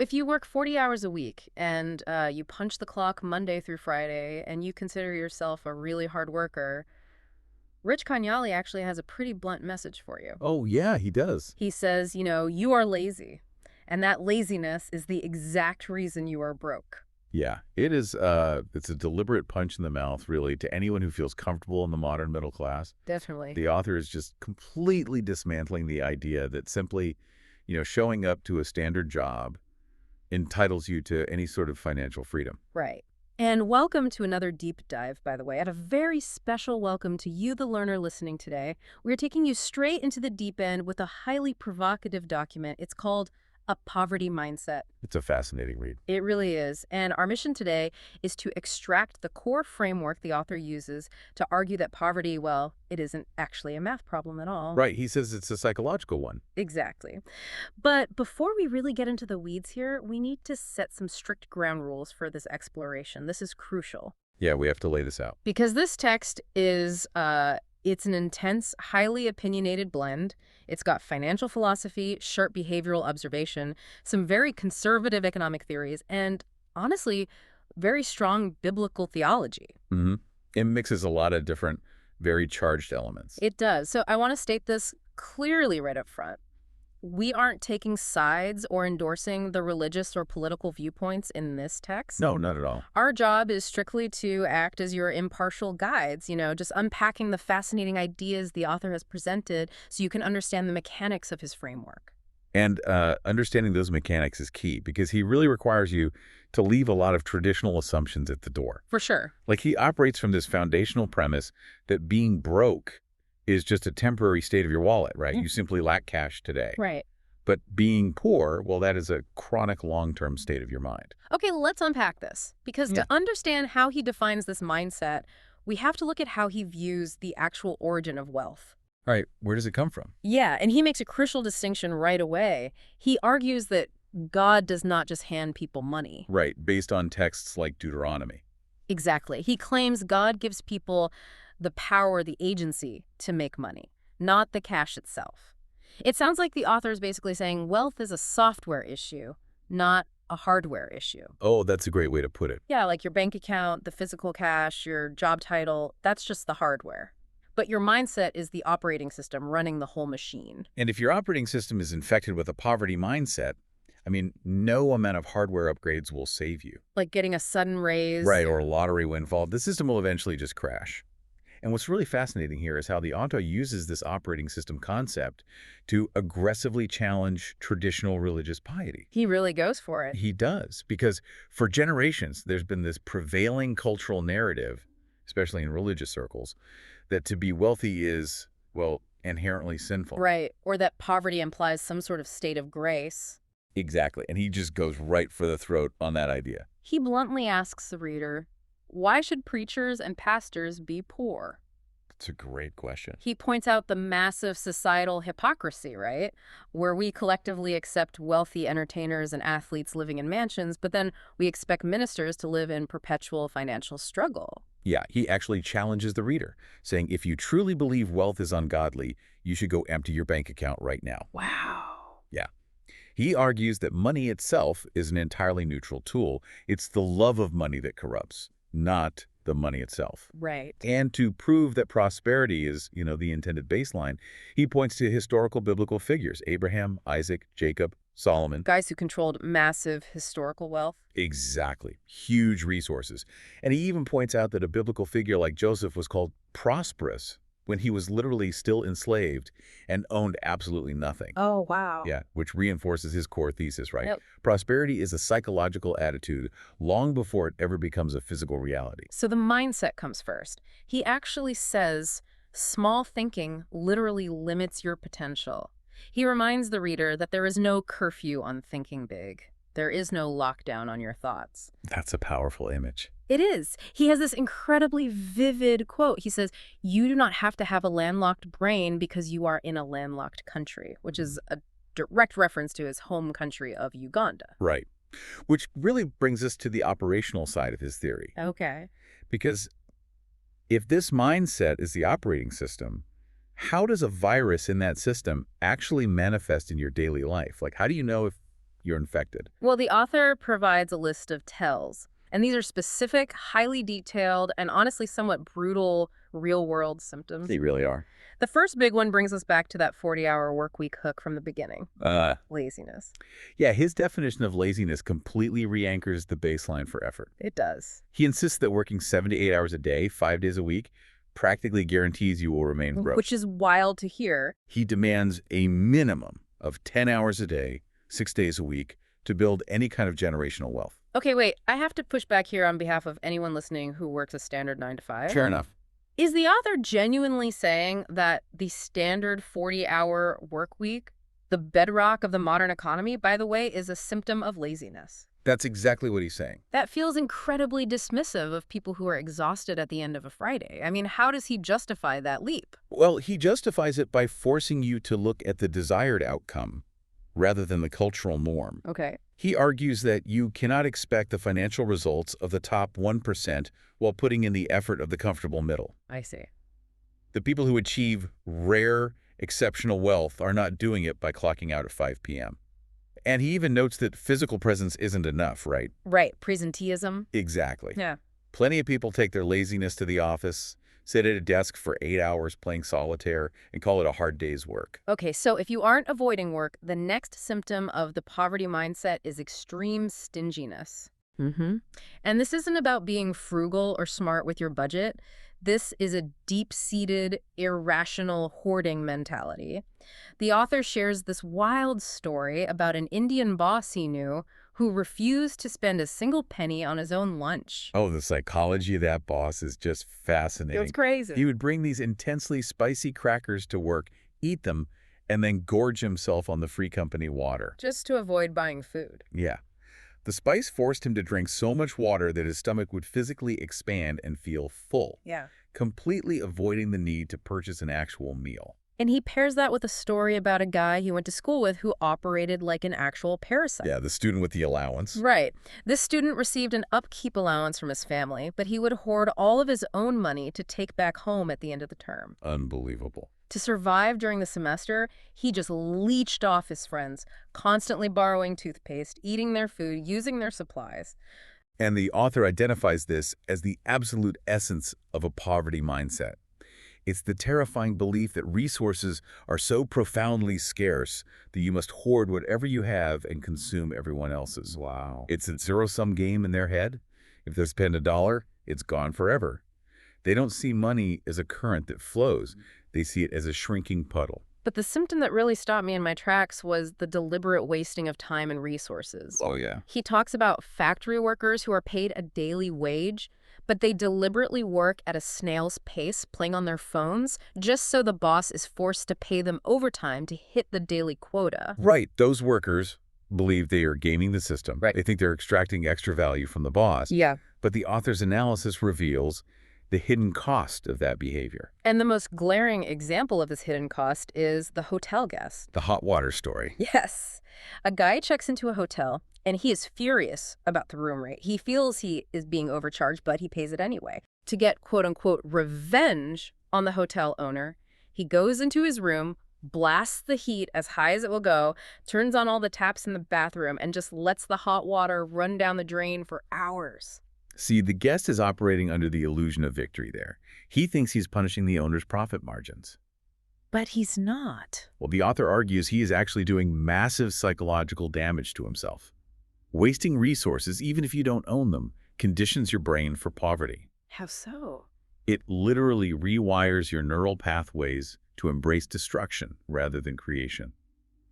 If you work 40 hours a week and you punch the clock Monday through Friday and you consider yourself a really hard worker, Rich Kanyali actually has a pretty blunt message for you. Oh, yeah, he does. He says, you are lazy, and that laziness is the exact reason you are broke. Yeah, it's a deliberate punch in the mouth, really, to anyone who feels comfortable in the modern middle class. Definitely. The author is just completely dismantling the idea that simply, showing up to a standard job entitles you to any sort of financial freedom. Right. And welcome to another deep dive, by the way. And a very special welcome to you, the learner listening today. We're taking you straight into the deep end with a highly provocative document. It's called A Poverty Mindset. It's a fascinating read. It really is. And our mission today is to extract the core framework the author uses to argue that poverty, well, it isn't actually a math problem at all. Right, he says it's a psychological one. Exactly. But before we really get into the weeds here, we need to set some strict ground rules for this exploration. This is crucial. Yeah, we have to lay this out. Because this text is, it's an intense, highly opinionated blend. It's got financial philosophy, sharp behavioral observation, some very conservative economic theories, and honestly, very strong biblical theology. Mm-hmm. It mixes a lot of different, very charged elements. It does. So I want to state this clearly right up front. We aren't taking sides or endorsing the religious or political viewpoints in this text. No, not at all. Our job is strictly to act as your impartial guides, just unpacking the fascinating ideas the author has presented so you can understand the mechanics of his framework. And understanding those mechanics is key because he really requires you to leave a lot of traditional assumptions at the door. For sure. Like he operates from this foundational premise that being broke is just a temporary state of your wallet, right? You simply lack cash today. Right. But being poor, well, that is a chronic long-term state of your mind. Okay, let's unpack this. Because to understand how he defines this mindset, we have to look at how he views the actual origin of wealth. All right, where does it come from? Yeah, and he makes a crucial distinction right away. He argues that God does not just hand people money. Right, based on texts like Deuteronomy. Exactly. He claims God gives people the power, the agency to make money, not the cash itself. It sounds like the author is basically saying wealth is a software issue, not a hardware issue. Oh, that's a great way to put it. Yeah, like your bank account, the physical cash, your job title, that's just the hardware. But your mindset is the operating system running the whole machine. And if your operating system is infected with a poverty mindset, no amount of hardware upgrades will save you. Like getting a sudden raise. Right, or a lottery windfall. The system will eventually just crash. And what's really fascinating here is how the author uses this operating system concept to aggressively challenge traditional religious piety. He really goes for it. He does, because for generations, there's been this prevailing cultural narrative, especially in religious circles, that to be wealthy is, well, inherently sinful. Right, or that poverty implies some sort of state of grace. Exactly, and he just goes right for the throat on that idea. He bluntly asks the reader, why should preachers and pastors be poor? It's a great question. He points out the massive societal hypocrisy, right? Where we collectively accept wealthy entertainers and athletes living in mansions, but then we expect ministers to live in perpetual financial struggle. Yeah, he actually challenges the reader, saying if you truly believe wealth is ungodly, you should go empty your bank account right now. Wow. Yeah. He argues that money itself is an entirely neutral tool. It's the love of money that corrupts, not the money itself. Right. And to prove that prosperity is, the intended baseline, he points to historical biblical figures, Abraham, Isaac, Jacob, Solomon. Guys who controlled massive historical wealth. Exactly. Huge resources. And he even points out that a biblical figure like Joseph was called prosperous when he was literally still enslaved and owned absolutely nothing. Oh, wow. Yeah, which reinforces his core thesis, right? Yep. Prosperity is a psychological attitude long before it ever becomes a physical reality. So the mindset comes first. He actually says small thinking literally limits your potential. He reminds the reader that there is no curfew on thinking big. There is no lockdown on your thoughts. That's a powerful image. It is. He has this incredibly vivid quote. He says, you do not have to have a landlocked brain because you are in a landlocked country, which is a direct reference to his home country of Uganda. Right. Which really brings us to the operational side of his theory. Okay. Because if this mindset is the operating system, how does a virus in that system actually manifest in your daily life? Like, how do you know if you're infected. Well, the author provides a list of tells, and these are specific, highly detailed, and honestly somewhat brutal real-world symptoms. They really are. The first big one brings us back to that 40-hour work week hook from the beginning. Uh, Laziness. yeah, his definition of laziness completely re-anchors the baseline for effort. It does. He insists that working 7 to 8 hours a day, 5 days a week, practically guarantees you will remain broke. Which is wild to hear. He demands a minimum of 10 hours a day, 6 days a week, to build any kind of generational wealth. Okay, wait, I have to push back here on behalf of anyone listening who works a standard 9 to 5. Fair enough. Is the author genuinely saying that the standard 40-hour work week, the bedrock of the modern economy, by the way, is a symptom of laziness? That's exactly what he's saying. That feels incredibly dismissive of people who are exhausted at the end of a Friday. I mean, how does he justify that leap? Well, he justifies it by forcing you to look at the desired outcome rather than the cultural norm. Okay. He argues that you cannot expect the financial results of the top 1% while putting in the effort of the comfortable middle. I see. The people who achieve rare, exceptional wealth are not doing it by clocking out at 5 p.m. And he even notes that physical presence isn't enough, right? Right. Presenteeism. Exactly. Yeah. Plenty of people take their laziness to the office, sit at a desk for 8 hours playing solitaire, and call it a hard day's work. Okay, so if you aren't avoiding work, the next symptom of the poverty mindset is extreme stinginess. And this isn't about being frugal or smart with your budget. This is a deep-seated, irrational hoarding mentality. The author shares this wild story about an Indian boss he knew who refused to spend a single penny on his own lunch. Oh, the psychology of that boss is just fascinating. It's crazy. He would bring these intensely spicy crackers to work, eat them, and then gorge himself on the free company water. Just to avoid buying food. Yeah. The spice forced him to drink so much water that his stomach would physically expand and feel full, Yeah. completely avoiding the need to purchase an actual meal. And he pairs that with a story about a guy he went to school with who operated like an actual parasite. Yeah, the student with the allowance. Right. This student received an upkeep allowance from his family, but he would hoard all of his own money to take back home at the end of the term. Unbelievable. To survive during the semester, he just leeched off his friends, constantly borrowing toothpaste, eating their food, using their supplies. And the author identifies this as the absolute essence of a poverty mindset. It's the terrifying belief that resources are so profoundly scarce that you must hoard whatever you have and consume everyone else's. Wow. It's a zero-sum game in their head. If they spend $1, it's gone forever. They don't see money as a current that flows. They see it as a shrinking puddle. But the symptom that really stopped me in my tracks was the deliberate wasting of time and resources. Oh, yeah. He talks about factory workers who are paid a daily wage, but they deliberately work at a snail's pace, playing on their phones, just so the boss is forced to pay them overtime to hit the daily quota. Right. Those workers believe they are gaming the system. Right. They think they're extracting extra value from the boss. Yeah. But the author's analysis reveals the hidden cost of that behavior. And the most glaring example of this hidden cost is the hotel guest. The hot water story. Yes. A guy checks into a hotel, and he is furious about the room rate. He feels he is being overcharged, but he pays it anyway. To get quote-unquote revenge on the hotel owner, he goes into his room, blasts the heat as high as it will go, turns on all the taps in the bathroom, and just lets the hot water run down the drain for hours. See, the guest is operating under the illusion of victory there. He thinks he's punishing the owner's profit margins. But he's not. Well, the author argues he is actually doing massive psychological damage to himself. Wasting resources, even if you don't own them, conditions your brain for poverty. How so? It literally rewires your neural pathways to embrace destruction rather than creation.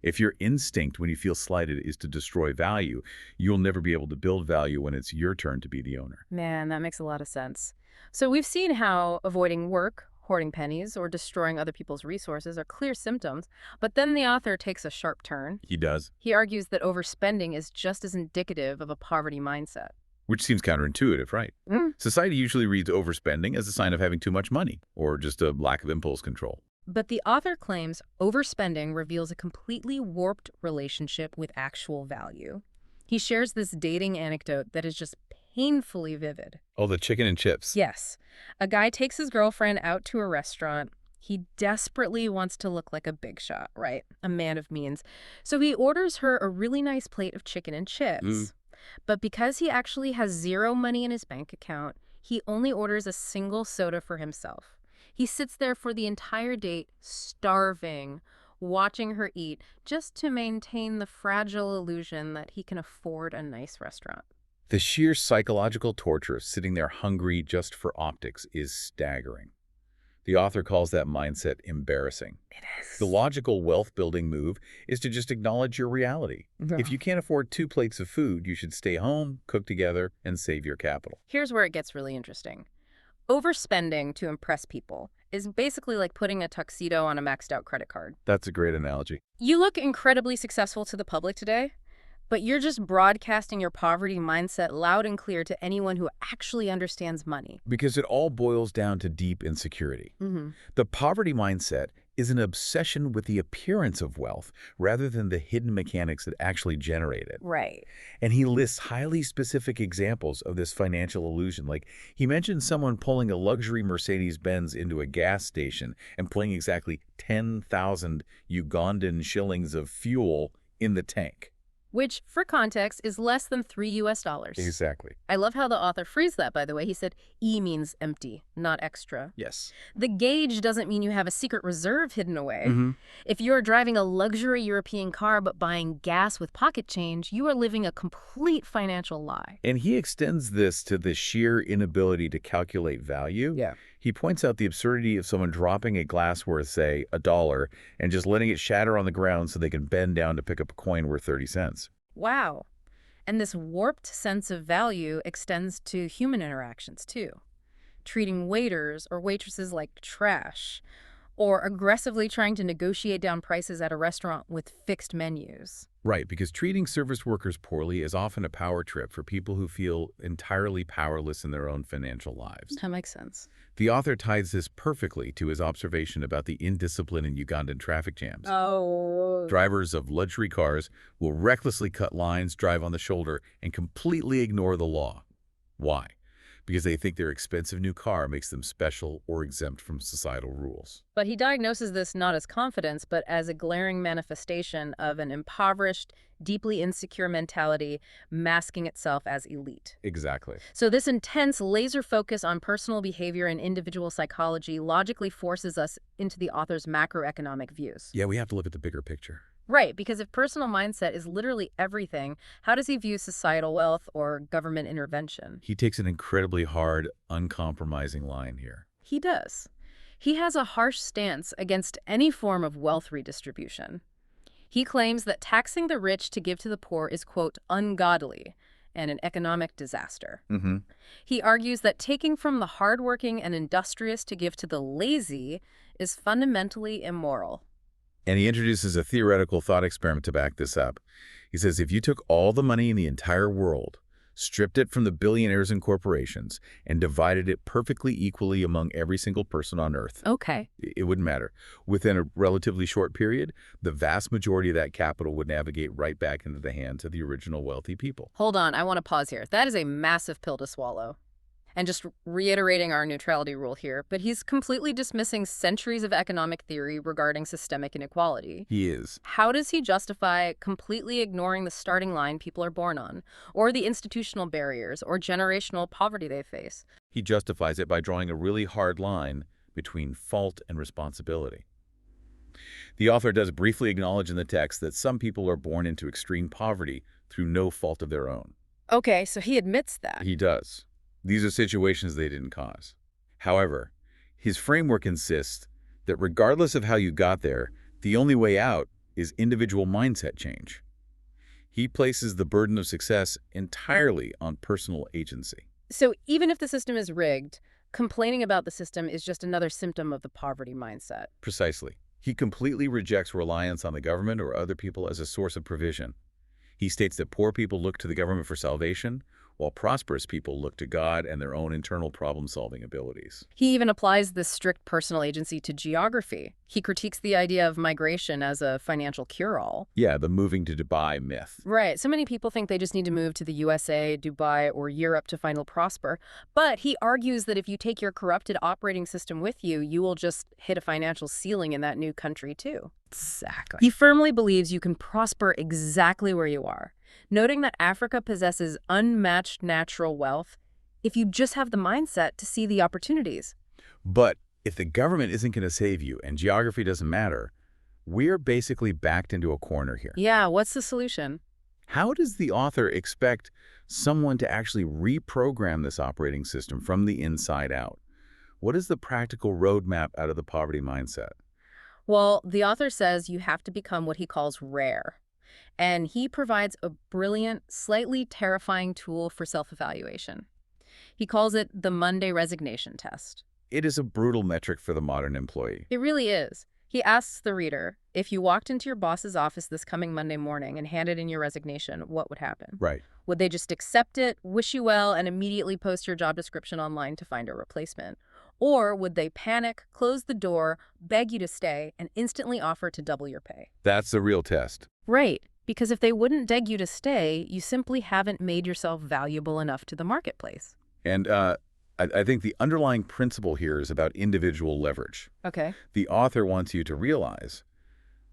If your instinct when you feel slighted is to destroy value, you'll never be able to build value when it's your turn to be the owner. Man, that makes a lot of sense. So we've seen how avoiding work, hoarding pennies, or destroying other people's resources are clear symptoms, but then the author takes a sharp turn. He does. He argues that overspending is just as indicative of a poverty mindset. Which seems counterintuitive, right? Society usually reads overspending as a sign of having too much money, or just a lack of impulse control. But the author claims overspending reveals a completely warped relationship with actual value. He shares this dating anecdote that is just painfully vivid. Oh, the chicken and chips. Yes. A guy takes his girlfriend out to a restaurant. He desperately wants to look like a big shot, right? A man of means. So he orders her a really nice plate of chicken and Mm. chips. But because he actually has zero money in his bank account, he only orders a single soda for himself. He sits there for the entire date, starving, watching her eat, just to maintain the fragile illusion that he can afford a nice restaurant. The sheer psychological torture of sitting there hungry just for optics is staggering. The author calls that mindset embarrassing. It The is. logical wealth-building move is to just acknowledge your reality. If you can't afford 2 plates of food, you should stay home, cook together, and save your capital. Here's where it gets really interesting. Overspending to impress people is basically like putting a tuxedo on a maxed out credit card. That's a great analogy. You look incredibly successful to the public today, but you're just broadcasting your poverty mindset loud and clear to anyone who actually understands money. Because it all boils down to deep insecurity. Mm-hmm. The poverty mindset is an obsession with the appearance of wealth rather than the hidden mechanics that actually generate it. Right. And he lists highly specific examples of this financial illusion. Like, he mentions someone pulling a luxury Mercedes-Benz into a gas station and putting exactly 10,000 Ugandan shillings of fuel in the tank. Which, for context, is less than $3. Exactly. I love how the author phrased that, by the way. He said, E means empty, not extra. Yes. The gauge doesn't mean you have a secret reserve hidden away. Mm-hmm. If you're driving a luxury European car but buying gas with pocket change, you are living a complete financial lie. And he extends this to the sheer inability to calculate value. Yeah. He points out the absurdity of someone dropping a glass worth, say, $1 and just letting it shatter on the ground so they can bend down to pick up a coin worth 30 cents. Wow. And this warped sense of value extends to human interactions, too. Treating waiters or waitresses like trash, or aggressively trying to negotiate down prices at a restaurant with fixed menus. Right, because treating service workers poorly is often a power trip for people who feel entirely powerless in their own financial lives. That makes sense. The author ties this perfectly to his observation about the indiscipline in Ugandan traffic jams. Oh. Drivers of luxury cars will recklessly cut lines, drive on the shoulder, and completely ignore the law. Why? Because they think their expensive new car makes them special or exempt from societal rules. But he diagnoses this not as confidence, but as a glaring manifestation of an impoverished, deeply insecure mentality masking itself as elite. Exactly. So this intense laser focus on personal behavior and individual psychology logically forces us into the author's macroeconomic views. Yeah, we have to look at the bigger picture. Right, because if personal mindset is literally everything, how does he view societal wealth or government intervention? He takes an incredibly hard, uncompromising line here. He does. He has a harsh stance against any form of wealth redistribution. He claims that taxing the rich to give to the poor is, quote, ungodly and an economic disaster. Mm-hmm. He argues that taking from the hardworking and industrious to give to the lazy is fundamentally immoral. And he introduces a theoretical thought experiment to back this up. He says if you took all the money in the entire world, stripped it from the billionaires and corporations, and divided it perfectly equally among every single person on Earth, Okay. it wouldn't matter. Within a relatively short period, the vast majority of that capital would navigate right back into the hands of the original wealthy people. Hold on, I want to pause here. That is a massive pill to swallow. And just reiterating our neutrality rule here, but he's completely dismissing centuries of economic theory regarding systemic inequality. He is. How does he justify completely ignoring the starting line people are born on, or the institutional barriers or generational poverty they face? He justifies it by drawing a really hard line between fault and responsibility. The author does briefly acknowledge in the text that some people are born into extreme poverty through no fault of their own. Okay, so he admits that. He does. These are situations they didn't cause. However, his framework insists that regardless of how you got there, the only way out is individual mindset change. He places the burden of success entirely on personal agency. So even if the system is rigged, complaining about the system is just another symptom of the poverty mindset. Precisely. He completely rejects reliance on the government or other people as a source of provision. He states that poor people look to the government for salvation, while prosperous people look to God and their own internal problem-solving abilities. He even applies this strict personal agency to geography. He critiques the idea of migration as a financial cure-all. Yeah, the moving to Dubai myth. Right, so many people think they just need to move to the USA, Dubai, or Europe to finally prosper. But he argues that if you take your corrupted operating system with you, you will just hit a financial ceiling in that new country too. Exactly. He firmly believes you can prosper exactly where you are, noting that Africa possesses unmatched natural wealth if you just have the mindset to see the opportunities. But if the government isn't going to save you and geography doesn't matter, we're basically backed into a corner here. Yeah, what's the solution? How does the author expect someone to actually reprogram this operating system from the inside out? What is the practical roadmap out of the poverty mindset? Well, the author says you have to become what he calls rare. And he provides a brilliant, slightly terrifying tool for self-evaluation. He calls it the Monday resignation test. It is a brutal metric for the modern employee. It really is. He asks the reader, if you walked into your boss's office this coming Monday morning and handed in your resignation, what would happen? Right. Would they just accept it, wish you well, and immediately post your job description online to find a replacement? Or would they panic, close the door, beg you to stay, and instantly offer to double your pay? That's the real test. Right, because if they wouldn't beg you to stay, you simply haven't made yourself valuable enough to the marketplace. And I think the underlying principle here is about individual leverage. Okay. The author wants you to realize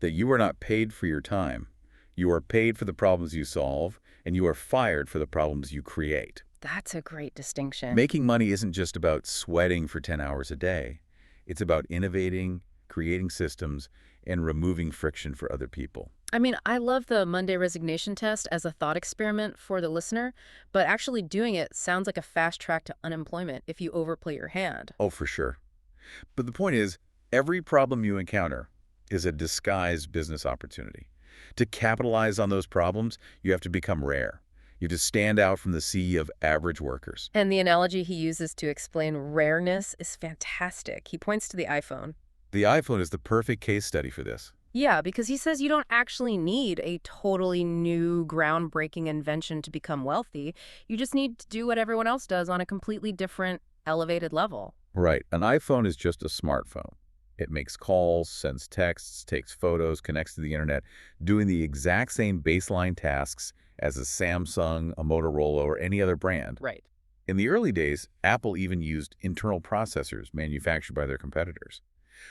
that you are not paid for your time. You are paid for the problems you solve, and you are fired for the problems you create. That's a great distinction. Making money isn't just about sweating for 10 hours a day. It's about innovating, creating systems, and removing friction for other people. I mean, I love the Monday resignation test as a thought experiment for the listener, but actually doing it sounds like a fast track to unemployment if you overplay your hand. Oh, for sure. But the point is, every problem you encounter is a disguised business opportunity. To capitalize on those problems, you have to become rare. You have to stand out from the sea of average workers. And the analogy he uses to explain rareness is fantastic. He points to the iPhone. The iPhone is the perfect case study for this. Yeah, because he says you don't actually need a totally new, groundbreaking invention to become wealthy. You just need to do what everyone else does on a completely different, elevated level. Right. An iPhone is just a smartphone. It makes calls, sends texts, takes photos, connects to the internet, doing the exact same baseline tasks as a Samsung, a Motorola, or any other brand. Right. In the early days, Apple even used internal processors manufactured by their competitors.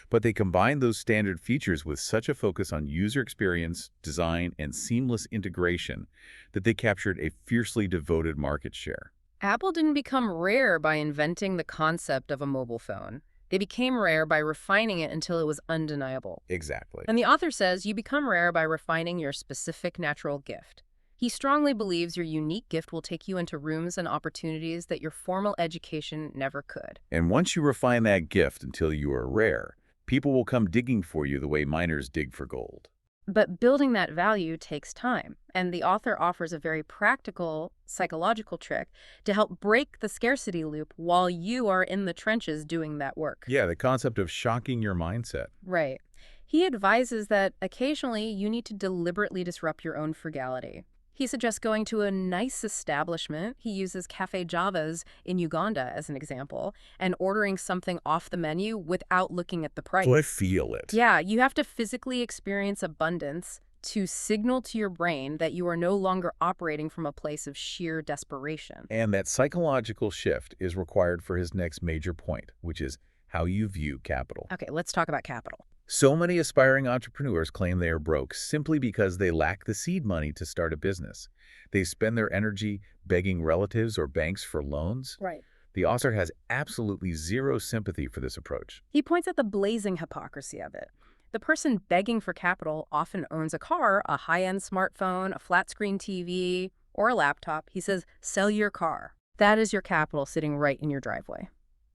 But they combined those standard features with such a focus on user experience, design, and seamless integration that they captured a fiercely devoted market share. Apple didn't become rare by inventing the concept of a mobile phone. They became rare by refining it until it was undeniable. Exactly. And the author says you become rare by refining your specific natural gift. He strongly believes your unique gift will take you into rooms and opportunities that your formal education never could. And once you refine that gift until you are rare, people will come digging for you the way miners dig for gold. But building that value takes time, and the author offers a very practical psychological trick to help break the scarcity loop while you are in the trenches doing that work. Yeah, the concept of shocking your mindset. Right. He advises that occasionally you need to deliberately disrupt your own frugality. He suggests going to a nice establishment. He uses Cafe Java's in Uganda as an example, and ordering something off the menu without looking at the price. So I feel it. Yeah, you have to physically experience abundance to signal to your brain that you are no longer operating from a place of sheer desperation. And that psychological shift is required for his next major point, which is how you view capital. Okay, let's talk about capital. So many aspiring entrepreneurs claim they are broke simply because they lack the seed money to start a business. They spend their energy begging relatives or banks for loans. Right. The author has absolutely zero sympathy for this approach. He points out the blazing hypocrisy of it. The person begging for capital often owns a car, a high-end smartphone, a flat-screen TV, or a laptop. He says, sell your car. That is your capital sitting right in your driveway.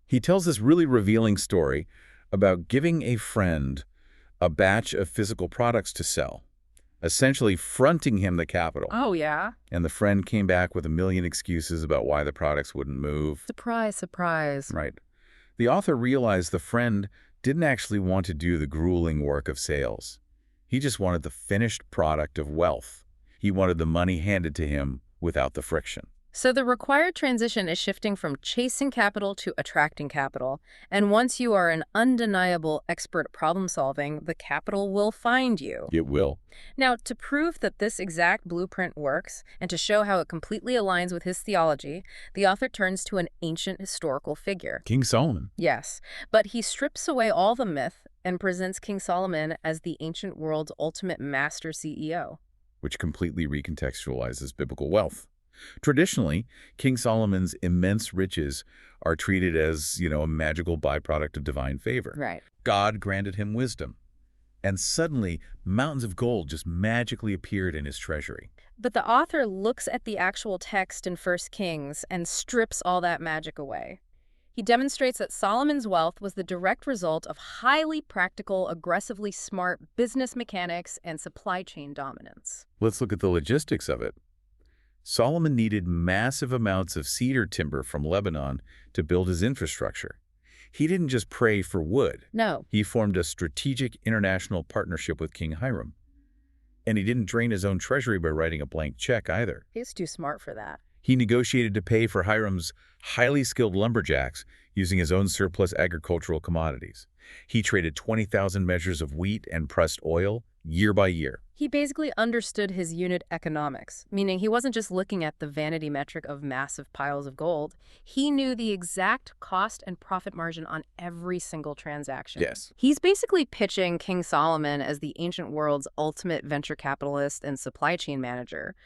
He tells this really revealing story about giving a friend a batch of physical products to sell, essentially fronting him the capital. Oh, yeah? And the friend came back with a million excuses about why the products wouldn't move. Surprise, surprise. Right. The author realized the friend didn't actually want to do the grueling work of sales. He just wanted the finished product of wealth. He wanted the money handed to him without the friction. So the required transition is shifting from chasing capital to attracting capital. And once you are an undeniable expert at problem solving, the capital will find you. It will. Now, to prove that this exact blueprint works and to show how it completely aligns with his theology, the author turns to an ancient historical figure. King Solomon. Yes, but he strips away all the myth and presents King Solomon as the ancient world's ultimate master CEO. Which completely recontextualizes biblical wealth. Traditionally, King Solomon's immense riches are treated as, a magical byproduct of divine favor. Right. God granted him wisdom. And suddenly, mountains of gold just magically appeared in his treasury. But the author looks at the actual text in 1 Kings and strips all that magic away. He demonstrates that Solomon's wealth was the direct result of highly practical, aggressively smart business mechanics and supply chain dominance. Let's look at the logistics of it. Solomon needed massive amounts of cedar timber from Lebanon to build his infrastructure. He didn't just pray for wood. No. He formed a strategic international partnership with King Hiram. And he didn't drain his own treasury by writing a blank check either. He's too smart for that. He negotiated to pay for Hiram's highly skilled lumberjacks using his own surplus agricultural commodities. He traded 20,000 measures of wheat and pressed oil year by year. He basically understood his unit economics, meaning he wasn't just looking at the vanity metric of massive piles of gold. He knew the exact cost and profit margin on every single transaction. Yes. He's basically pitching King Solomon as the ancient world's ultimate venture capitalist and supply chain manager.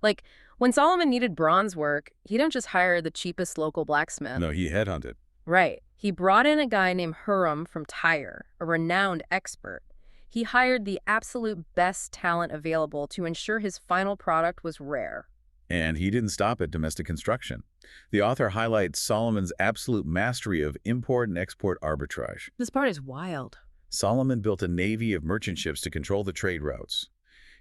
Like, when Solomon needed bronze work, he didn't just hire the cheapest local blacksmith. No, he headhunted. Right. He brought in a guy named Hiram from Tyre, a renowned expert. He hired the absolute best talent available to ensure his final product was rare. And he didn't stop at domestic construction. The author highlights Solomon's absolute mastery of import and export arbitrage. This part is wild. Solomon built a navy of merchant ships to control the trade routes.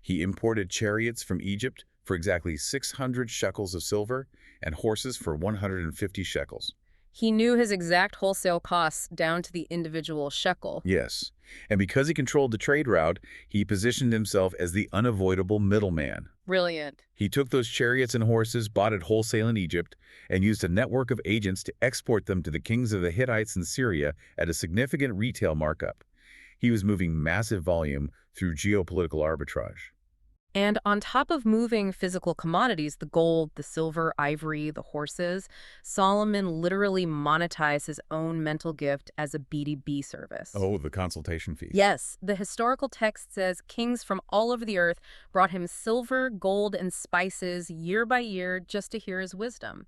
He imported chariots from Egypt for exactly 600 shekels of silver and horses for 150 shekels. He knew his exact wholesale costs down to the individual shekel. Yes, and because he controlled the trade route, he positioned himself as the unavoidable middleman. Brilliant. He took those chariots and horses bought at wholesale in Egypt and used a network of agents to export them to the kings of the Hittites in Syria at a significant retail markup. He was moving massive volume through geopolitical arbitrage. And on top of moving physical commodities, the gold, the silver, ivory, the horses, Solomon literally monetized his own mental gift as a B2B service. Oh, the consultation fees. Yes, the historical text says kings from all over the earth brought him silver, gold, and spices year by year just to hear his wisdom.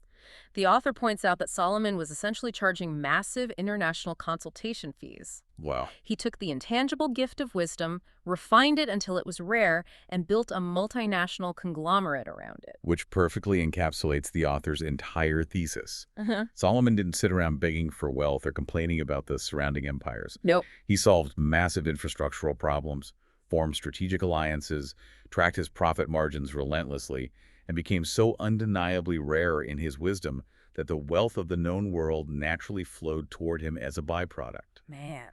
The author points out that Solomon was essentially charging massive international consultation fees. Wow. He took the intangible gift of wisdom, refined it until it was rare, and built a multinational conglomerate around it. Which perfectly encapsulates the author's entire thesis. Uh-huh. Solomon didn't sit around begging for wealth or complaining about the surrounding empires. Nope. He solved massive infrastructural problems, formed strategic alliances, tracked his profit margins relentlessly, and became so undeniably rare in his wisdom that the wealth of the known world naturally flowed toward him as a byproduct. Man.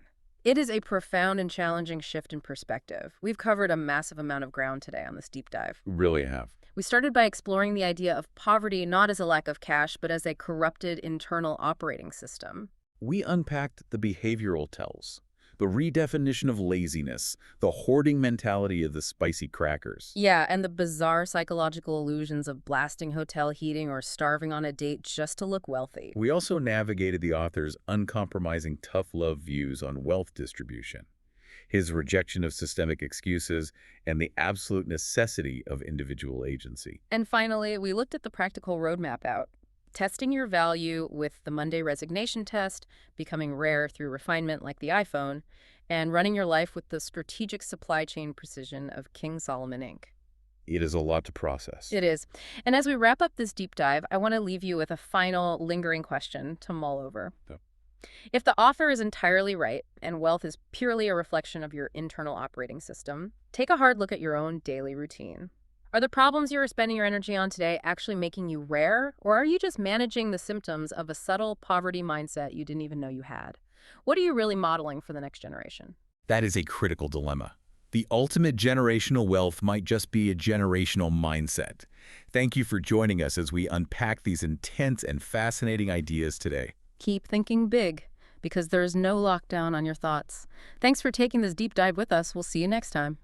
It is a profound and challenging shift in perspective. We've covered a massive amount of ground today on this deep dive. Really have. We started by exploring the idea of poverty not as a lack of cash, but as a corrupted internal operating system. We unpacked the behavioral tells, the redefinition of laziness, the hoarding mentality of the spicy crackers. Yeah, and the bizarre psychological illusions of blasting hotel heating or starving on a date just to look wealthy. We also navigated the author's uncompromising tough love views on wealth distribution, his rejection of systemic excuses, and the absolute necessity of individual agency. And finally, we looked at the practical roadmap out. Testing your value with the Monday resignation test, becoming rare through refinement like the iPhone, and running your life with the strategic supply chain precision of King Solomon Inc. It is a lot to process. It is. And as we wrap up this deep dive, I want to leave you with a final lingering question to mull over. Yeah. If the author is entirely right, and wealth is purely a reflection of your internal operating system, take a hard look at your own daily routine. Are the problems you are spending your energy on today actually making you rare, or are you just managing the symptoms of a subtle poverty mindset you didn't even know you had? What are you really modeling for the next generation? That is a critical dilemma. The ultimate generational wealth might just be a generational mindset. Thank you for joining us as we unpack these intense and fascinating ideas today. Keep thinking big, because there is no lockdown on your thoughts. Thanks for taking this deep dive with us. We'll see you next time.